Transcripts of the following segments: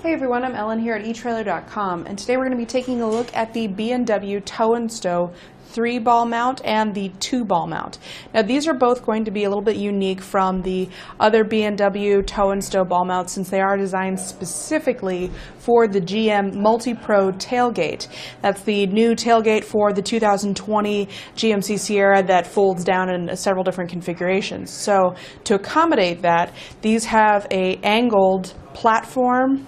Hey everyone, I'm Ellen here at etrailer.com, and today we're going to be taking a look at the BMW Tow and Stow 3-ball mount and the 2-ball mount. Now these are both going to be a little bit unique from the other BMW Tow and Stow ball mounts, since they are designed specifically for the GM MultiPro tailgate. That's the new tailgate for the 2020 GMC Sierra that folds down in several different configurations. So to accommodate that, these have an angled platform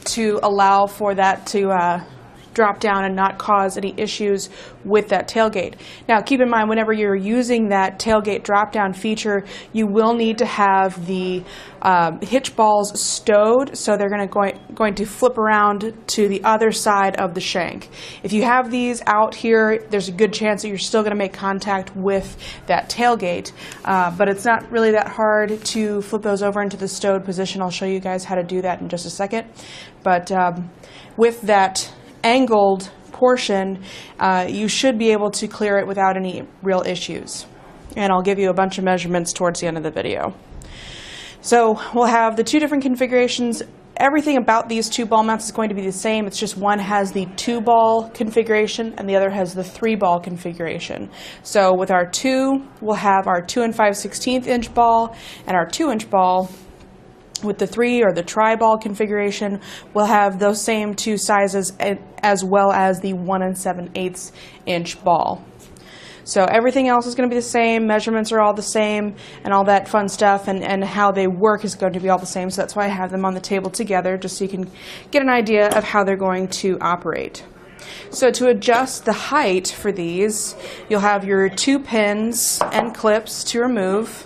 to allow for that to drop down and not cause any issues with that tailgate. Now keep in mind, whenever you're using that tailgate drop down feature, you will need to have the hitch balls stowed, so they're going to flip around to the other side of the shank. If you have these out here, there's a good chance that you're still going to make contact with that tailgate, but it's not really that hard to flip those over into the stowed position. I'll show you guys how to do that in just a second. But with that angled portion, you should be able to clear it without any real issues. And I'll give you a bunch of measurements towards the end of the video. So we'll have the two different configurations. Everything about these two ball mounts is going to be the same. It's just one has the 2-ball configuration and the other has the 3-ball configuration. So with our 2, we'll have our 2 5/16 inch ball, and our 2-inch ball with the 3 or the tri-ball configuration, we'll have those same two sizes, as well as the 1 7/8 inch ball. So everything else is going to be the same, measurements are all the same, and all that fun stuff, and how they work is going to be all the same. So that's why I have them on the table together, just so you can get an idea of how they're going to operate. So to adjust the height for these, you'll have your 2 pins and clips to remove.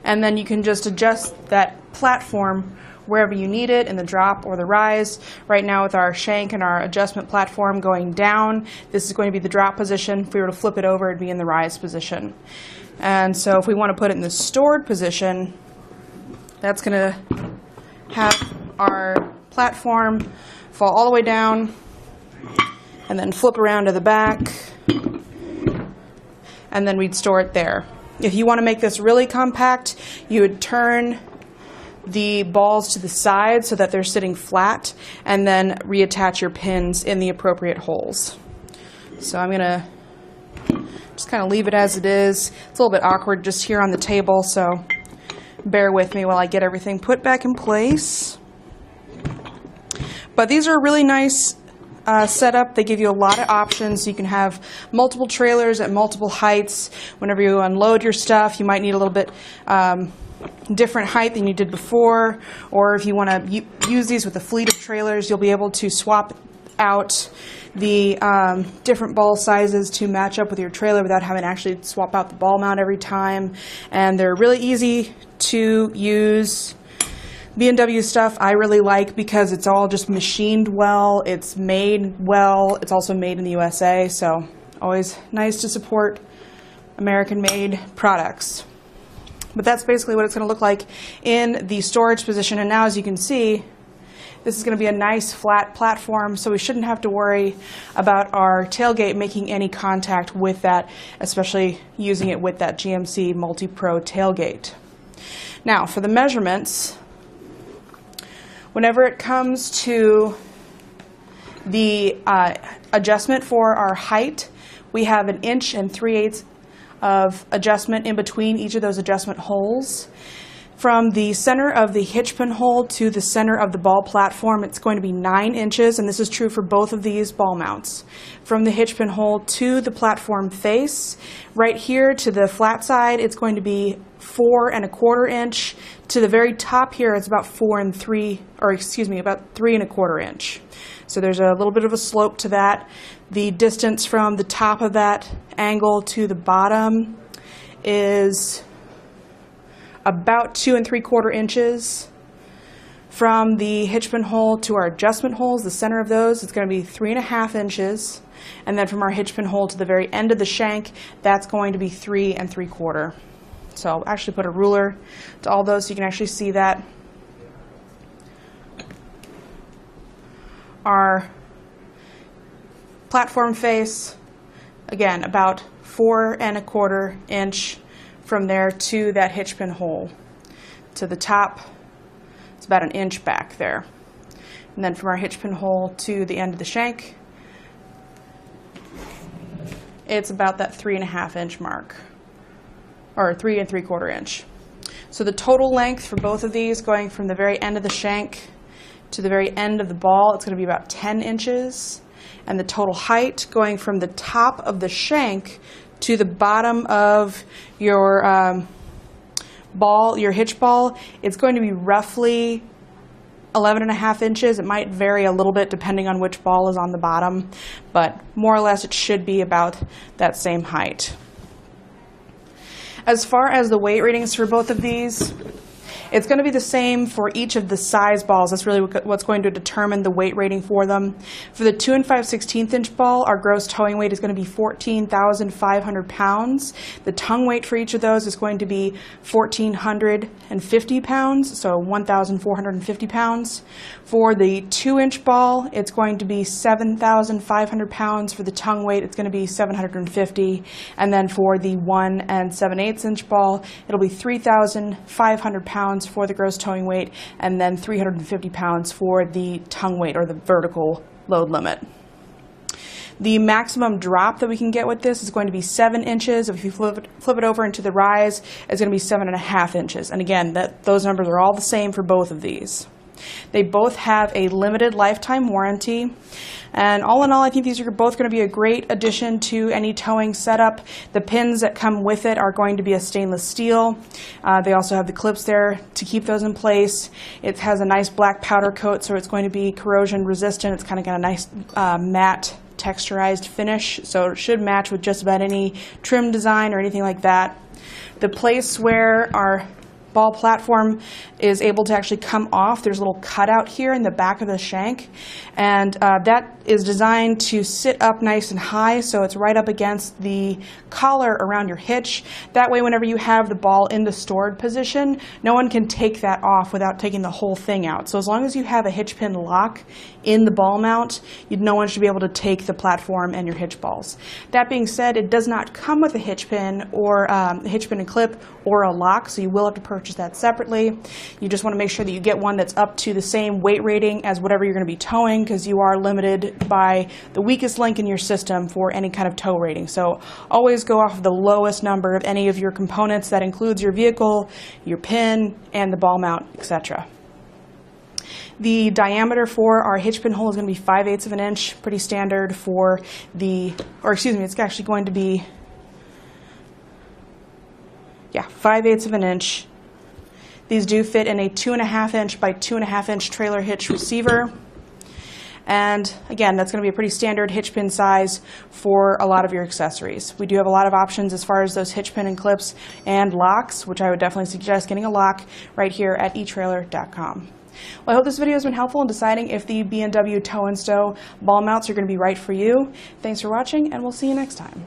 And then you can just adjust that platform wherever you need it, in the drop or the rise. Right now with our shank and our adjustment platform going down, this is going to be the drop position. If we were to flip it over, it'd be in the rise position. And so if we want to put it in the stored position, that's going to have our platform fall all the way down and then flip around to the back, and then we'd store it there. If you want to make this really compact, you would turn the balls to the side so that they're sitting flat, and then reattach your pins in the appropriate holes. So I'm going to just kind of leave it as it is. It's a little bit awkward just here on the table, so bear with me while I get everything put back in place. But these are really nice setup. They give you a lot of options. You can have multiple trailers at multiple heights. Whenever you unload your stuff, you might need a little bit different height than you did before, or if you want to use these with a fleet of trailers, you'll be able to swap out the different ball sizes to match up with your trailer without having to actually swap out the ball mount every time. And they're really easy to use. BMW stuff I really like because it's all just machined well, it's made well, it's also made in the USA, so always nice to support American-made products. But that's basically what it's going to look like in the storage position. And now, as you can see, this is going to be a nice flat platform, so we shouldn't have to worry about our tailgate making any contact with that, especially using it with that GMC MultiPro tailgate. Now, for the measurements, whenever it comes to the adjustment for our height, we have 1 3/8 inches of adjustment in between each of those adjustment holes. From the center of the hitch pin hole to the center of the ball platform, it's going to be 9 inches, and this is true for both of these ball mounts. From the hitch pin hole to the platform face, right here to the flat side, it's going to be 4 1/4 inch. To the very top here, it's about 3 1/4 inch. So there's a little bit of a slope to that. The distance from the top of that angle to the bottom is about 2 3/4 inches. From the hitch pin hole to our adjustment holes, the center of those, it's going to be 3 1/2 inches. And then from our hitch pin hole to the very end of the shank, that's going to be 3 3/4. So I'll actually put a ruler to all those so you can actually see that. Our platform face, again, about 4 1/4 inch from there to that hitch pin hole. To the top it's about 1 inch back there. And then from our hitch pin hole to the end of the shank, it's about that 3.5 inch mark, or 3 3/4 inch. So the total length for both of these, going from the very end of the shank to the very end of the ball, it's going to be about 10 inches. And the total height, going from the top of the shank to the bottom of your ball, your hitch ball, it's going to be roughly 11.5 inches. It might vary a little bit depending on which ball is on the bottom, but more or less it should be about that same height. As far as the weight ratings for both of these, it's going to be the same for each of the size balls. That's really what's going to determine the weight rating for them. For the 2 5/16 inch ball, our gross towing weight is going to be 14,500 pounds. The tongue weight for each of those is going to be 1,450 pounds, so 1,450 pounds. For the 2 inch ball, it's going to be 7,500 pounds. For the tongue weight, it's going to be 750. And then for the 1 7/8 inch ball, it'll be 3,500 pounds for the gross towing weight, and then 350 pounds for the tongue weight, or the vertical load limit. The maximum drop that we can get with this is going to be 7 inches. If you flip it over into the rise, it's going to be 7.5 inches. And again, those numbers are all the same for both of these. They both have a limited lifetime warranty. And all in all, I think these are both going to be a great addition to any towing setup. The pins that come with it are going to be a stainless steel. They also have the clips there to keep those in place. It has a nice black powder coat, so it's going to be corrosion resistant. It's kind of got a nice matte texturized finish, so it should match with just about any trim design or anything like that. The place where our ball platform is able to actually come off, there's a little cutout here in the back of the shank, and that is designed to sit up nice and high, so it's right up against the collar around your hitch. That way, whenever you have the ball in the stored position, no one can take that off without taking the whole thing out. So as long as you have a hitch pin lock in the ball mount, no one should be able to take the platform and your hitch balls. That being said, it does not come with a hitch pin or a hitch pin and clip or a lock, so you will have to purchase that separately. You just want to make sure that you get one that's up to the same weight rating as whatever you're going to be towing, because you are limited by the weakest link in your system for any kind of tow rating. So always go off of the lowest number of any of your components. That includes your vehicle, your pin, and the ball mount, etc. The diameter for our hitch pin hole is going to be 5/8 of an inch, pretty standard for the, or excuse me, it's actually going to be, 5/8 of an inch. These do fit in a 2.5 inch by 2.5 inch trailer hitch receiver. And again, that's going to be a pretty standard hitch pin size for a lot of your accessories. We do have a lot of options as far as those hitch pin and clips and locks, which I would definitely suggest getting a lock right here at etrailer.com. Well, I hope this video has been helpful in deciding if the BMW Tow and Stow ball mounts are going to be right for you. Thanks for watching, and we'll see you next time.